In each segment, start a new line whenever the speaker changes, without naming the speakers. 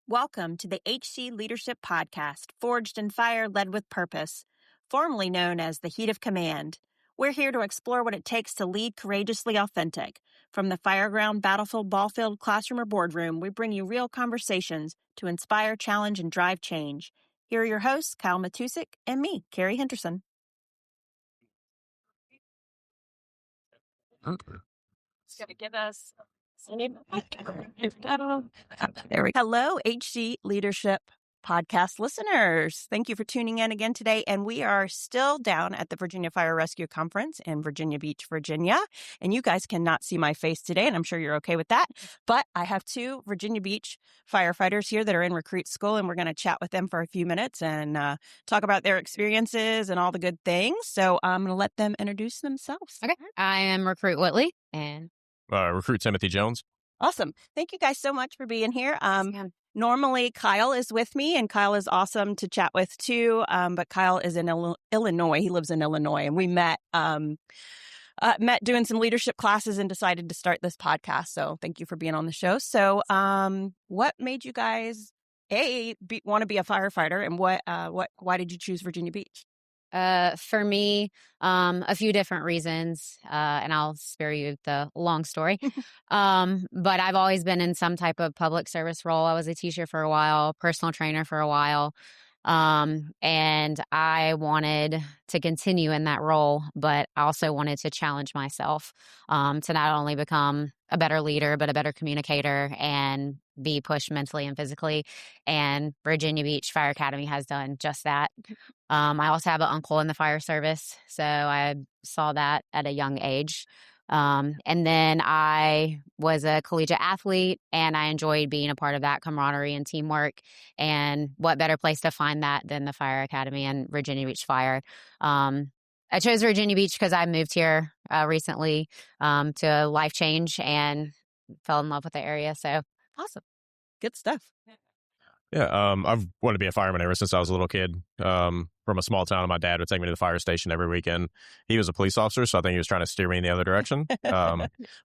Welcome to the HC Leadership Podcast, forged in fire, led with purpose, formerly known as the Heat of Command. We're here to explore what it takes to lead courageously authentic. From the fireground, battlefield, ballfield, classroom, or boardroom, we bring you real conversations to inspire, challenge, and drive change. Here are your hosts, Kyle Matusik and me, Carrie Henderson. It's going to give us... There we go. Hello, HC Leadership Podcast listeners. Thank you for tuning in again today. And we are still down at the Virginia Fire Rescue Conference in Virginia Beach, Virginia. And you guys cannot see my face today, and I'm sure you're okay with that. But I have two Virginia Beach firefighters here that are in recruit school, and we're going to chat with them for a few minutes and talk about their experiences and all the good things. So I'm going to let them introduce themselves.
Okay. I am Recruit Whitley and
Recruit Timothy Jones.
Awesome. Thank you guys so much for being here. Normally, Kyle is with me, and Kyle is awesome to chat with, too. But Kyle is in Illinois. He lives in Illinois, and we met doing some leadership classes and decided to start this podcast. So thank you for being on the show. So what made you guys, want to be a firefighter, and why did you choose Virginia Beach?
For me, a few different reasons, and I'll spare you the long story. But I've always been in some type of public service role. I was a teacher for a while, personal trainer for a while. And I wanted to continue in that role, but I also wanted to challenge myself, to not only become a better leader, but a better communicator and be pushed mentally and physically. And Virginia Beach Fire Academy has done just that. I also have an uncle in the fire service, so I saw that at a young age. And then I was a collegiate athlete, and I enjoyed being a part of that camaraderie and teamwork. And what better place to find that than the Fire Academy and Virginia Beach Fire? I chose Virginia Beach because I moved here recently to a life change and fell in love with the area. So
awesome. Good stuff.
Yeah, I've wanted to be a fireman ever since I was a little kid. From a small town, my dad would take me to the fire station every weekend. He was a police officer, so I think he was trying to steer me in the other direction.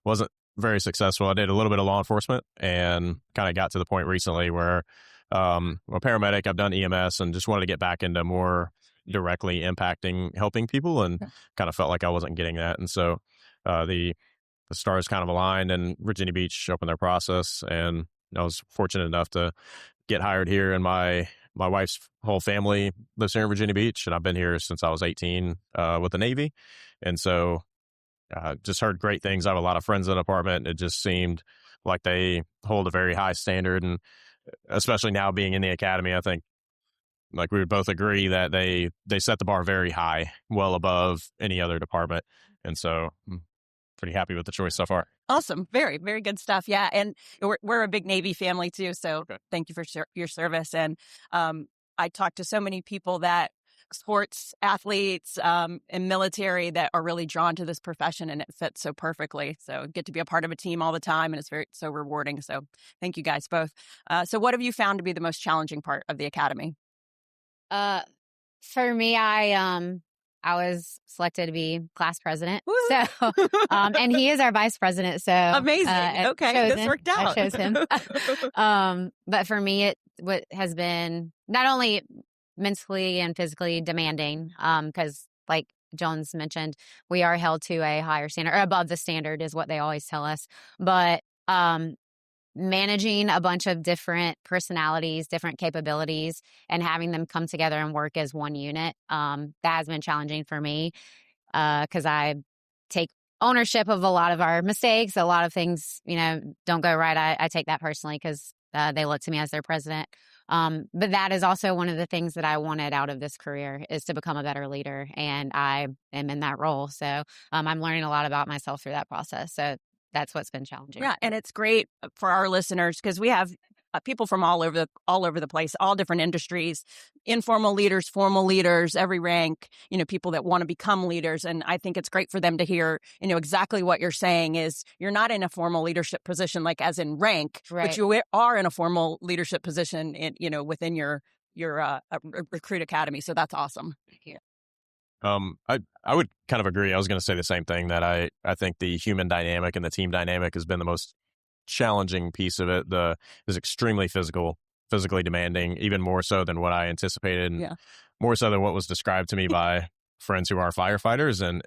Wasn't very successful. I did a little bit of law enforcement and kind of got to the point recently where I'm a paramedic. I've done EMS and just wanted to get back into more directly impacting, helping people, and kind of felt like I wasn't getting that. And so the stars kind of aligned, and Virginia Beach opened their process, and I was fortunate enough to get hired here, and my wife's whole family lives here in Virginia Beach, and I've been here since I was 18 with the Navy. And so just heard great things. I have a lot of friends in the apartment. It just seemed like they hold a very high standard, and especially now being in the academy, I think like we would both agree that they set the bar very high, well above any other department. And so I'm pretty happy with the choice so far.
Awesome. Very, very good stuff. Yeah. And we're a big Navy family too. So Thank you for your service. And I talked to so many people that sports athletes and military that are really drawn to this profession, and it fits so perfectly. So get to be a part of a team all the time, and it's so rewarding. So thank you guys both. So what have you found to be the most challenging part of the academy?
For me, I was selected to be class president. Woo! So, and he is our vice president. So
amazing. Okay, this worked out.
I chose him. But for me, what has been not only mentally and physically demanding, because like Jones mentioned, we are held to a higher standard, or above the standard is what they always tell us. But managing a bunch of different personalities, different capabilities, and having them come together and work as one unit, that has been challenging for me because I take ownership of a lot of our mistakes. A lot of things, don't go right. I take that personally because they look to me as their president. But that is also one of the things that I wanted out of this career, is to become a better leader. And I am in that role. So I'm learning a lot about myself through that process. So that's what's been challenging.
Yeah, and it's great for our listeners because we have people from all over the place, all different industries, informal leaders, formal leaders, every rank, people that want to become leaders. And I think it's great for them to hear, exactly what you're saying is you're not in a formal leadership position, like as in rank,
right,
but you are in a formal leadership position within your recruit academy. So that's awesome. Yeah.
I would kind of agree. I was going to say the same thing, that I think the human dynamic and the team dynamic has been the most challenging piece of it. Is extremely physical. physically demanding, even more so than what I anticipated, and more so than what was described to me by friends who are firefighters. And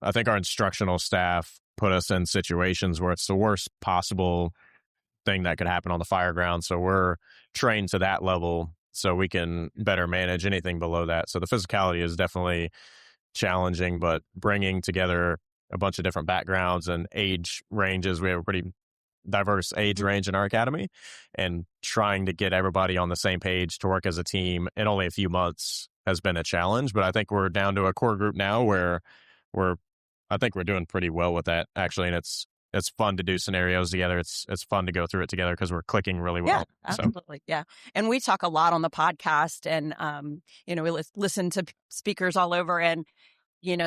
I think our instructional staff put us in situations where it's the worst possible thing that could happen on the fire ground. So we're trained to that level so we can better manage anything below that. So the physicality is definitely challenging, but bringing together a bunch of different backgrounds and age ranges. We have a pretty diverse age range in our academy, and trying to get everybody on the same page to work as a team in only a few months has been a challenge. But I think we're down to a core group now where I think we're doing pretty well with that, actually. And it's fun to do scenarios together. It's fun to go through it together because we're clicking really well.
Yeah, absolutely. So. Yeah. And we talk a lot on the podcast, and, we listen to speakers all over, and,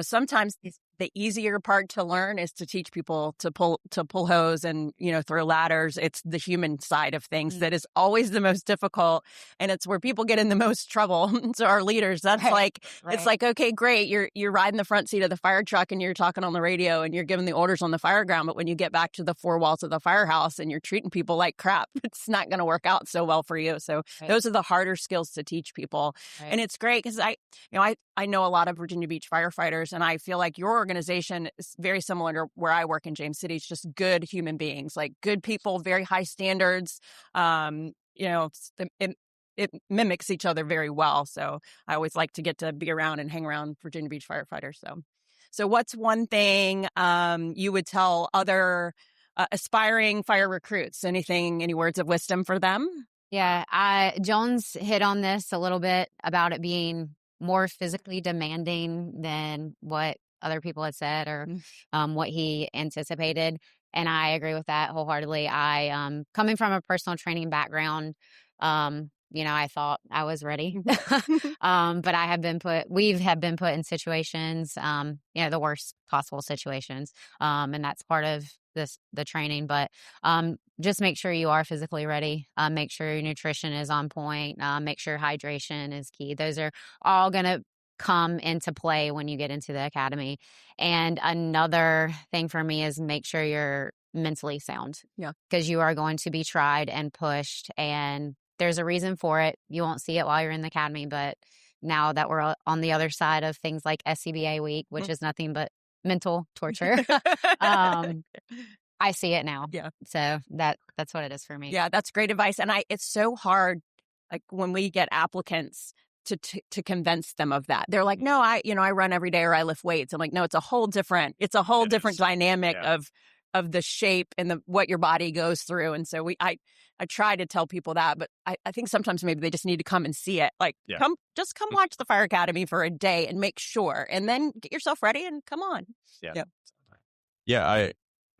sometimes the easier part to learn is to teach people to pull hose and, throw ladders. It's the human side of things that is always the most difficult. And it's where people get in the most trouble. So our leaders, that's it's like, okay, great. You're riding the front seat of the fire truck and you're talking on the radio and you're giving the orders on the fire ground. But when you get back to the four walls of the firehouse and you're treating people like crap, it's not going to work out so well for you. So those are the harder skills to teach people. And it's great because I know a lot of Virginia Beach firefighters, and I feel like your organization is very similar to where I work in James City. It's just good human beings, like good people, very high standards. It mimics each other very well. So I always like to get to be around and hang around Virginia Beach firefighters. So what's one thing you would tell other aspiring fire recruits? Any words of wisdom for them?
Yeah, Jones hit on this a little bit about it being more physically demanding than what other people had said or what he anticipated. And I agree with that wholeheartedly. Coming from a personal training background, I thought I was ready. But we have been put in situations, the worst possible situations. And that's part of the training. But just make sure you are physically ready. Make sure your nutrition is on point. Make sure hydration is key. Those are all going to come into play when you get into the academy. And another thing for me is make sure you're mentally sound.
Yeah.
Because you are going to be tried and pushed, and there's a reason for it. You won't see it while you're in the academy, but now that we're on the other side of things like SCBA week, which is nothing but mental torture, I see it now.
Yeah.
So that's what it is for me.
Yeah, that's great advice. And it's so hard, like when we get applicants to convince them of that. They're like, no, I run every day or I lift weights. I'm like, no, it's a whole different dynamic of the shape and what your body goes through. And so I try to tell people that, but I think sometimes maybe they just need to come and see it. Like, come watch the Fire Academy for a day and make sure, and then get yourself ready and come on.
Yeah, I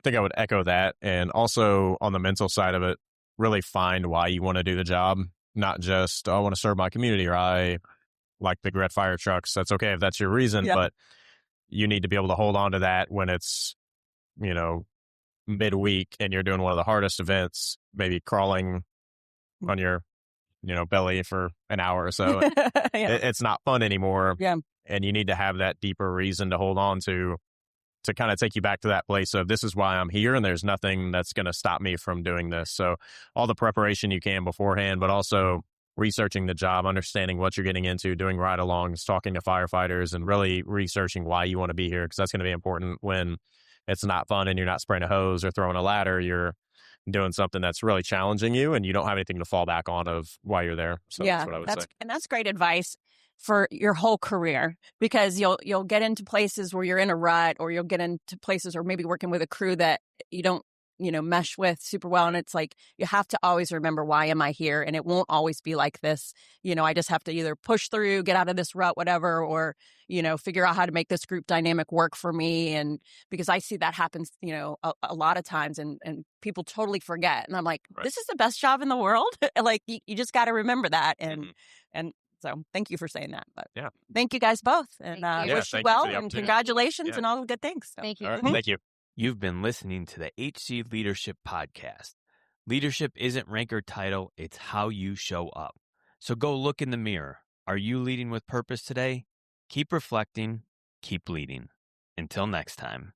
think I would echo that. And also on the mental side of it, really find why you want to do the job. Not just, I want to serve my community, or I like big red fire trucks. That's okay if that's your reason, but you need to be able to hold on to that when it's, midweek and you're doing one of the hardest events, maybe crawling on your, belly for an hour or so. It's not fun anymore.
Yeah.
And you need to have that deeper reason to hold on to kind of take you back to that place of, this is why I'm here, and there's nothing that's going to stop me from doing this. So all the preparation you can beforehand, but also researching the job, understanding what you're getting into, doing ride-alongs, talking to firefighters, and really researching why you want to be here, because that's going to be important when it's not fun and you're not spraying a hose or throwing a ladder. You're doing something that's really challenging you, and you don't have anything to fall back on of why you're there. So that's what I would say. And
that's great advice for your whole career, because you'll get into places where you're in a rut, or you'll get into places or maybe working with a crew that you don't mesh with super well. And it's like, you have to always remember, why am I here? And it won't always be like this. I just have to either push through, get out of this rut, whatever, or, figure out how to make this group dynamic work for me. And because I see that happens, a lot of times, and people totally forget. And I'm like, this is the best job in the world. Like, you just got to remember that. And so thank you for saying that. But thank you guys both. And wish you well, and congratulations and all the good things. So.
Thank you.
All right, thank you.
You've been listening to the HC Leadership Podcast. Leadership isn't rank or title, it's how you show up. So go look in the mirror. Are you leading with purpose today? Keep reflecting, keep leading. Until next time.